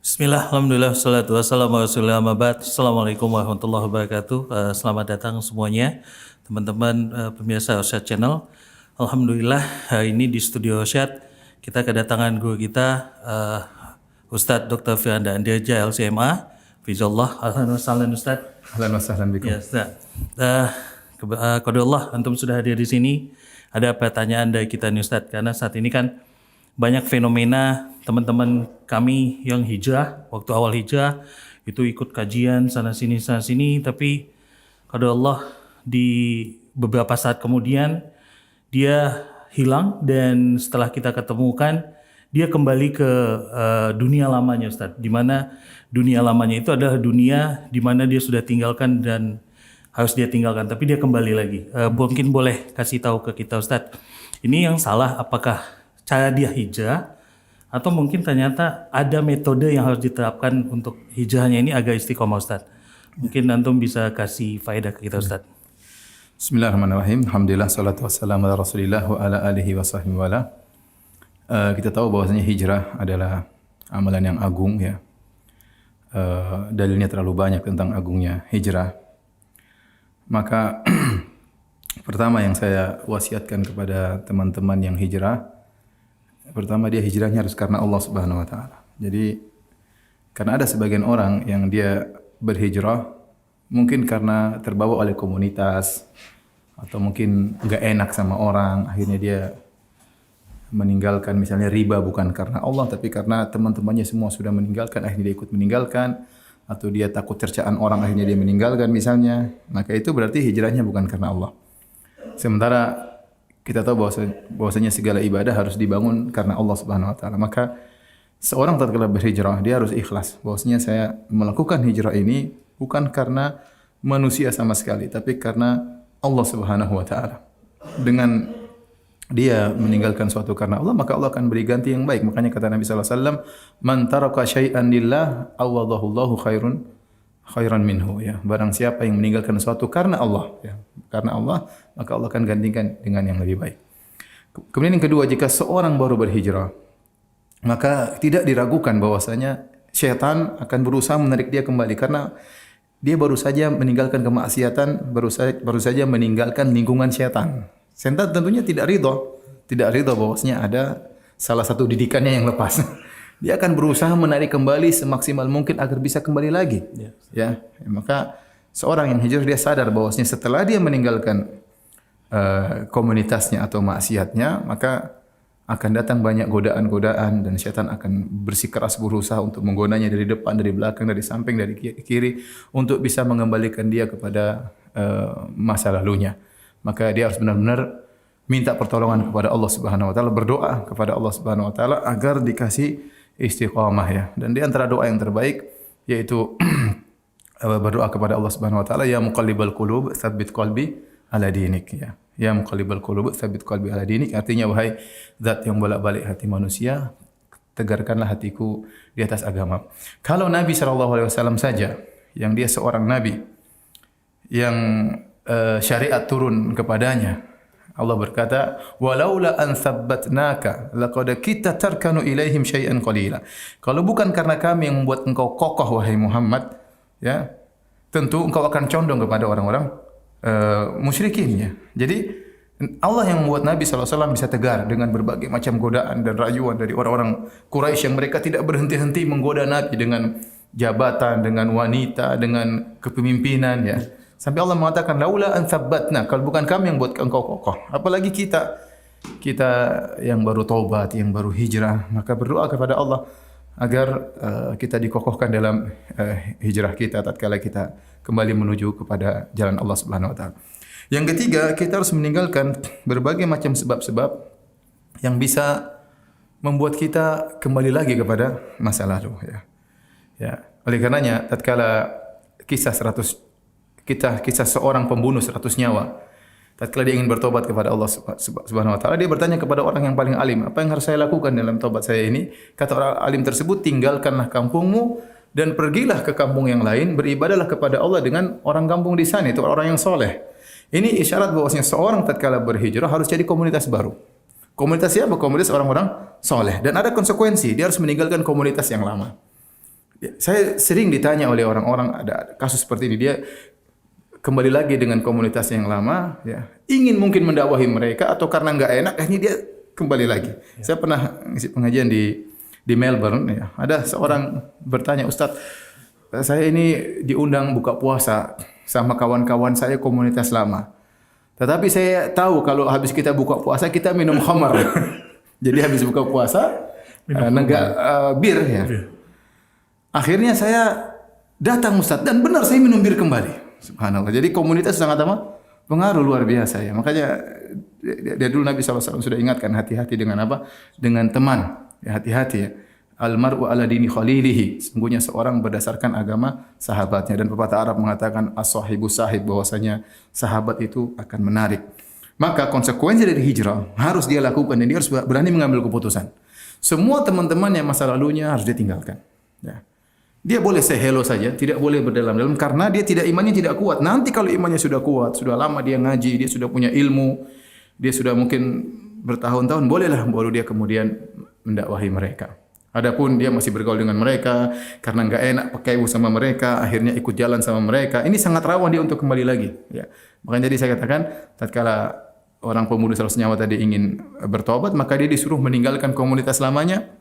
Bismillah, alhamdulillah, salatu wassalamu ala rasulillah, amma ba'd. Assalamualaikum warahmatullahi wabarakatuh. Selamat datang semuanya, teman-teman pemirsa Rosyad Channel. Alhamdulillah, hari ini di studio Rosyad, kita kedatangan guru kita, Ustadz Dr. Firanda Andirja, LCMA. Fizallah, alhamdulillah, Ustadz. Ahlan wa sahlan bikum. Ya, Ustaz. Qadarullah, antum sudah hadir di sini. Ada pertanyaan dari kita nih Ustaz, karena saat ini kan banyak fenomena teman-teman kami yang hijrah, waktu awal hijrah itu ikut kajian sana sini, tapi qadarullah di beberapa saat kemudian dia hilang dan setelah kita ketemukan dia kembali ke dunia lamanya Ustaz, di mana dunia lamanya itu adalah dunia di mana dia sudah tinggalkan dan harus dia tinggalkan, tapi dia kembali lagi. Mungkin boleh kasih tahu ke kita Ustaz, ini yang salah apakah cara dia hijrah atau mungkin ternyata ada metode yang harus diterapkan untuk hijrahnya ini agar istiqomah Ustaz. Mungkin antum bisa kasih faedah ke kita Ustaz. Bismillahirrahmanirrahim. Alhamdulillah, salatu wassalamu ala rasulillah wa ala alihi wa sahbihi wala. Kita tahu bahwasanya hijrah adalah amalan yang agung ya. Dalilnya terlalu banyak tentang agungnya hijrah. Maka pertama yang saya wasiatkan kepada teman-teman yang hijrah, pertama dia hijrahnya harus karena Allah Subhanahu wa taala. Jadi karena ada sebagian orang yang dia berhijrah mungkin karena terbawa oleh komunitas atau mungkin enggak enak sama orang, akhirnya dia meninggalkan misalnya riba bukan karena Allah tapi karena teman-temannya semua sudah meninggalkan, akhirnya dia ikut meninggalkan, atau dia takut cercaan orang akhirnya dia meninggalkan misalnya, maka itu berarti hijrahnya bukan karena Allah. Sementara kita tahu bahwasanya segala ibadah harus dibangun karena Allah Subhanahu wa taala. Maka seorang tatkala berhijrah dia harus ikhlas bahwasanya saya melakukan hijrah ini bukan karena manusia sama sekali tapi karena Allah Subhanahu wa taala. Dengan dia meninggalkan suatu karena Allah, maka Allah akan beri ganti yang baik. Makanya kata Nabi sallallahu alaihi wasallam, "Man taraka syai'an lillah, awadahu Allahu khairan minhu." Ya, barang siapa yang meninggalkan sesuatu karena Allah, ya, karena Allah, maka Allah akan gantikan dengan yang lebih baik. Kemudian yang kedua, jika seorang baru berhijrah, maka tidak diragukan bahwasanya syaitan akan berusaha menarik dia kembali karena dia baru saja meninggalkan kemaksiatan, baru saja meninggalkan lingkungan syaitan. Syaitan tentunya tidak ridho bahwasanya ada salah satu didikannya yang lepas. Dia akan berusaha menarik kembali semaksimal mungkin agar bisa kembali lagi. Ya, maka seorang yang hijrah dia sadar bahwasanya setelah dia meninggalkan komunitasnya atau maksiatnya, maka akan datang banyak godaan-godaan dan syaitan akan bersikeras berusaha untuk menggodanya dari depan, dari belakang, dari samping, dari kiri untuk bisa mengembalikan dia kepada masa lalunya. Maka dia harus benar-benar minta pertolongan kepada Allah Subhanahu wa taala, berdoa kepada Allah Subhanahu wa taala agar dikasih istiqamah ya. Dan di antara doa yang terbaik yaitu berdoa kepada Allah Subhanahu wa taala, ya muqallibal qulub tsabbit qalbi ala dinik ya. Ya muqallibal qulub tsabbit qalbi ala dinik, artinya wahai zat yang bolak-balik hati manusia, tegarkanlah hatiku di atas agama. Kalau Nabi sallallahu alaihi wasallam saja yang dia seorang nabi yang syariat turun kepadanya, Allah berkata, "Walaula an tsabbatnaka laqad kita tarkanu ilaihim syai'an qalila." Kalau bukan karena kami yang membuat engkau kokoh wahai Muhammad, ya, tentu engkau akan condong kepada orang-orang musyrikin ya. Jadi Allah yang membuat Nabi sallallahu alaihi wasallam bisa tegar dengan berbagai macam godaan dan rayuan dari orang-orang Quraisy yang mereka tidak berhenti-henti menggoda Nabi dengan jabatan, dengan wanita, dengan kepemimpinan ya. Sampai Allah mengatakan, laula an tsabbatna, kalau bukan kami yang buat engkau kokoh. Apalagi kita yang baru taubat, yang baru hijrah, maka berdoa kepada Allah agar kita dikokohkan dalam hijrah kita tatkala kita kembali menuju kepada jalan Allah Subhanahu wa taala. Yang ketiga, kita harus meninggalkan berbagai macam sebab-sebab yang bisa membuat kita kembali lagi kepada masa lalu ya. Ya, oleh karenanya tatkala kisah seorang pembunuh 100 nyawa. Tatkala dia ingin bertobat kepada Allah Subhanahu wa taala, dia bertanya kepada orang yang paling alim, "Apa yang harus saya lakukan dalam tobat saya ini?" Kata orang alim tersebut, "Tinggalkanlah kampungmu dan pergilah ke kampung yang lain, beribadahlah kepada Allah dengan orang kampung di sana, itu orang yang soleh." Ini isyarat bahwasanya seorang tatkala berhijrah harus jadi komunitas baru. Komunitas siapa? Komunitas orang-orang soleh. Dan ada konsekuensi, dia harus meninggalkan komunitas yang lama. Saya sering ditanya oleh orang-orang ada kasus seperti ini, dia kembali lagi dengan komunitas yang lama, ya, ingin mungkin mendakwahi mereka atau karena nggak enak, akhirnya dia kembali lagi. Saya pernah ngisi pengajian di Melbourne, ya. Ada seorang bertanya, Ustadz, saya ini diundang buka puasa sama kawan-kawan saya komunitas lama. Tetapi saya tahu kalau habis kita buka puasa kita minum khamar. Jadi habis buka puasa bir ya. Akhirnya saya datang Ustaz dan benar saya minum bir kembali. Subhanallah. Jadi komunitas sangat apa? Pengaruh luar biasa ya. Makanya dia dulu Nabi SAW sudah ingatkan hati-hati dengan apa? Dengan teman. Ya, hati-hati ya. Al-mar'u ala dini khalilihi. Sungguhnya seorang berdasarkan agama sahabatnya. Dan pepatah Arab mengatakan as-sahibu sahib, bahwasanya sahabat itu akan menarik. Maka konsekuensi dari hijrah harus dia lakukan dan dia harus berani mengambil keputusan. Semua teman-teman yang masa lalunya harus dia tinggalkan. Ya. Dia boleh say hello saja, tidak boleh berdalam-dalam karena dia imannya tidak kuat. Nanti kalau imannya sudah kuat, sudah lama dia ngaji, dia sudah punya ilmu, dia sudah mungkin bertahun-tahun, bolehlah baru dia kemudian mendakwahi mereka. Adapun dia masih bergaul dengan mereka karena enggak enak pakai sama mereka, akhirnya ikut jalan sama mereka. Ini sangat rawan dia untuk kembali lagi. Ya. Makanya jadi saya katakan, tatkala orang pemuda 100 nyawa tadi ingin bertobat, maka dia disuruh meninggalkan komunitas lamanya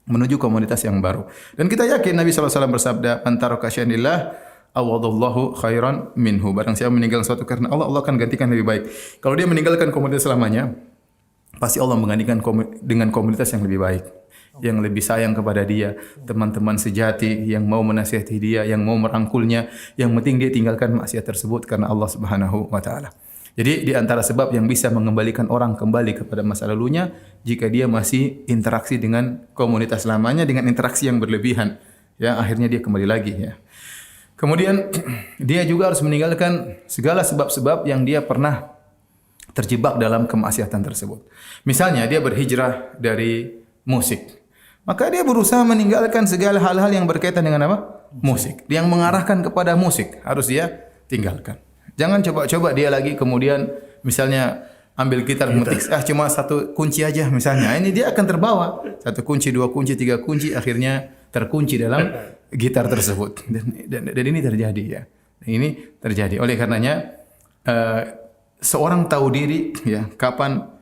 menuju komunitas yang baru. Dan kita yakin Nabi SAW bersabda, "Antaraka syai'illah awadallahu khairan minhu." Barang siapa meninggalkan sesuatu karena Allah, Allah akan gantikan lebih baik. Kalau dia meninggalkan komunitas lamanya, pasti Allah menggantikan dengan komunitas yang lebih baik, yang lebih sayang kepada dia, teman-teman sejati yang mau menasihati dia, yang mau merangkulnya. Yang penting dia tinggalkan maksiat tersebut karena Allah Subhanahu wa taala. Jadi di antara sebab yang bisa mengembalikan orang kembali kepada masa lalunya jika dia masih interaksi dengan komunitas lamanya dengan interaksi yang berlebihan, ya akhirnya dia kembali lagi ya. Kemudian dia juga harus meninggalkan segala sebab-sebab yang dia pernah terjebak dalam kemaksiatan tersebut. Misalnya dia berhijrah dari musik. Maka dia berusaha meninggalkan segala hal-hal yang berkaitan dengan apa? Musik. Yang mengarahkan kepada musik harus dia tinggalkan. Jangan coba-coba dia lagi kemudian misalnya ambil gitar metik, cuma satu kunci aja misalnya. Ini dia akan terbawa. Satu kunci, dua kunci, tiga kunci, akhirnya terkunci dalam gitar tersebut. Dan ini terjadi ya. Ini terjadi. Oleh karenanya seorang tahu diri ya kapan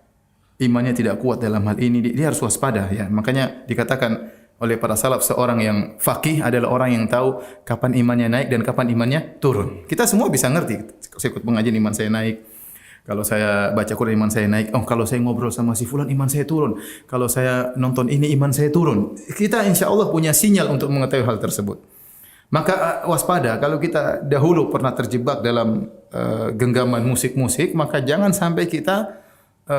imannya tidak kuat dalam hal ini, dia harus waspada ya. Makanya dikatakan oleh para salaf seorang yang faqih adalah orang yang tahu kapan imannya naik dan kapan imannya turun. Kita semua bisa ngerti. Saya ikut pengajian iman saya naik. Kalau saya baca Quran iman saya naik. Oh, kalau saya ngobrol sama si fulan iman saya turun. Kalau saya nonton ini iman saya turun. Kita insya Allah punya sinyal untuk mengetahui hal tersebut. Maka waspada kalau kita dahulu pernah terjebak dalam genggaman musik-musik, maka jangan sampai kita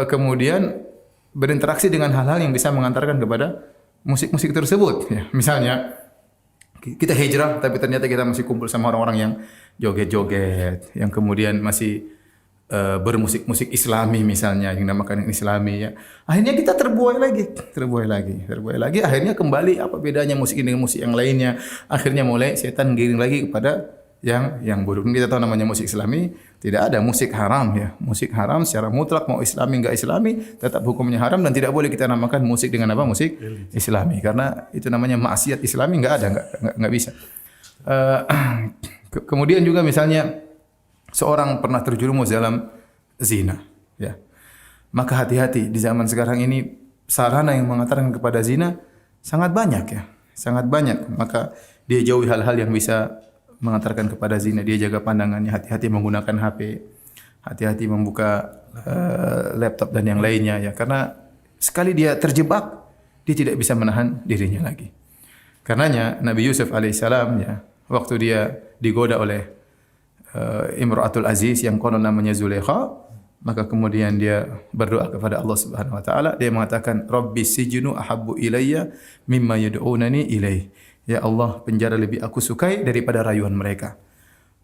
kemudian berinteraksi dengan hal-hal yang bisa mengantarkan kepada musik-musik tersebut. Ya, misalnya kita hijrah, tapi ternyata kita masih kumpul sama orang-orang yang joget-joget, yang kemudian masih bermusik-musik Islami misalnya, yang dinamakan Islami. Ya. Akhirnya kita terbuai lagi. Akhirnya kembali apa bedanya musik ini dengan musik yang lainnya? Akhirnya mulai setan giring lagi kepada yang buruk. Kita tahu namanya musik Islami, tidak ada musik haram ya. Musik haram secara mutlak mau Islami enggak Islami tetap hukumnya haram dan tidak boleh kita namakan musik dengan apa? Musik Islami karena itu namanya maksiat Islami enggak ada, enggak bisa. Kemudian juga misalnya seorang pernah terjerumus dalam zina ya. Maka hati-hati di zaman sekarang ini sarana yang mengantarkan kepada zina sangat banyak ya. Sangat banyak. Maka dia jauhi hal-hal yang bisa mengantarkan kepada zina, dia jaga pandangannya, hati-hati menggunakan HP, hati-hati membuka laptop dan yang lainnya ya, karena sekali dia terjebak, dia tidak bisa menahan dirinya lagi. Karenanya Nabi Yusuf alaihissalam ya, waktu dia digoda oleh Imra'atul Aziz yang konon namanya Zulaikha, maka kemudian dia berdoa kepada Allah Subhanahu wa taala, dia mengatakan Rabbi sijnu ahabbu ilayya mimma yad'unani ilaih. Ya Allah, penjara lebih aku sukai daripada rayuan mereka.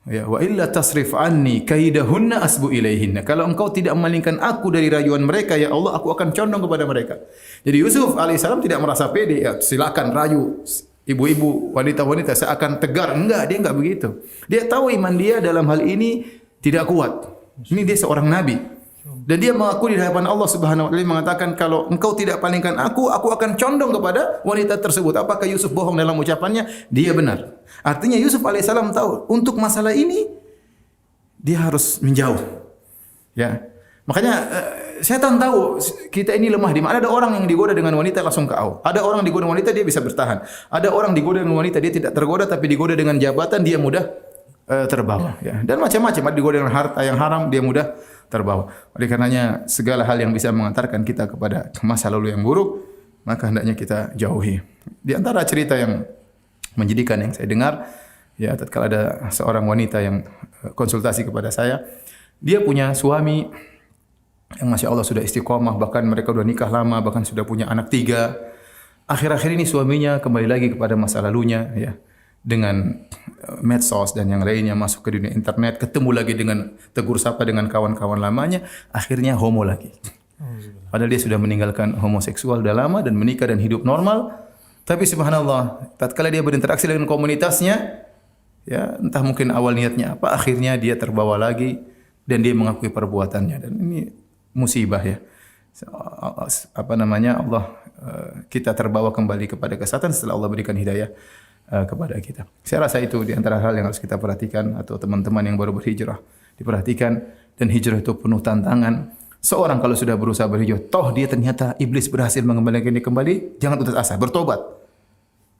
Ya, wa illa tasrif anni kaidahunna asbu ilaihinna. Kalau engkau tidak memalingkan aku dari rayuan mereka, ya Allah, aku akan condong kepada mereka. Jadi Yusuf alaihissalam tidak merasa pede, ya silakan rayu ibu-ibu, wanita-wanita, saya akan tegar. Enggak, dia enggak begitu. Dia tahu iman dia dalam hal ini tidak kuat. Ini dia seorang nabi. Dan dia mengaku di hadapan Allah Subhanahu wa taala mengatakan kalau engkau tidak palingkan aku akan condong kepada wanita tersebut. Apakah Yusuf bohong dalam ucapannya? Dia benar. Artinya Yusuf alaihissalam tahu untuk masalah ini dia harus menjauh. Ya. Makanya setan tahu kita ini lemah di mana. Ada orang yang digoda dengan wanita langsung KO. Ada orang digoda wanita dia bisa bertahan. Ada orang digoda dengan wanita dia tidak tergoda tapi digoda dengan jabatan dia mudah terbawa. Ya. Dan macam-macam. Ada digoda dengan harta yang haram dia mudah terbawa. Oleh karenanya segala hal yang bisa mengantarkan kita kepada masa lalu yang buruk maka hendaknya kita jauhi. Di antara cerita yang menjadikan yang saya dengar, ya tatkala ada seorang wanita yang konsultasi kepada saya, dia punya suami yang masya Allah sudah istiqomah, bahkan mereka sudah nikah lama, bahkan sudah punya anak 3. Akhir-akhir ini suaminya kembali lagi kepada masa lalunya, ya, dengan medsos dan yang lainnya, masuk ke dunia internet, ketemu lagi dengan tegur sapa dengan kawan-kawan lamanya, akhirnya homo lagi. Padahal dia sudah meninggalkan homoseksual sudah lama dan menikah dan hidup normal. Tapi subhanallah, tatkala dia berinteraksi dengan komunitasnya, ya entah mungkin awal niatnya apa, akhirnya dia terbawa lagi dan dia mengakui perbuatannya. Dan ini musibah ya. Allah kita terbawa kembali kepada kesesatan setelah Allah berikan hidayah kepada kita. Saya rasa itu di antara hal yang harus kita perhatikan, atau teman-teman yang baru berhijrah diperhatikan. Dan hijrah itu penuh tantangan. Seorang kalau sudah berusaha berhijrah, toh dia ternyata iblis berhasil mengembalikan dia kembali, jangan putus asa, bertobat.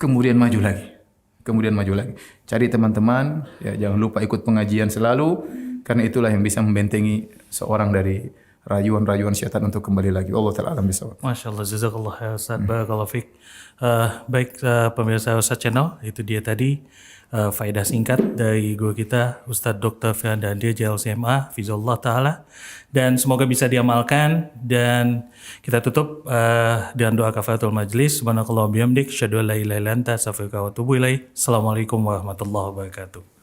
Kemudian maju lagi. Cari teman-teman, ya, jangan lupa ikut pengajian selalu, karena itulah yang bisa membentengi seorang dari rayuan-rayuan syaitan untuk kembali lagi. Allah Ta'ala alam bisawab. Masya Allah, jazakallah ya Ustaz, barakallahu fiik. Baik pemirsa Ustaz Channel, itu dia tadi faedah singkat dari guru kita Ustaz Dr. Firdandia JLCMA Fizullah Ta'ala, dan semoga bisa diamalkan. Dan kita tutup dengan doa kafaratul majlis. Subhanakallah bihamdik, syadu la ilaha illa anta, astaghfiruka wa atubu ilaik. Assalamualaikum warahmatullahi wabarakatuh.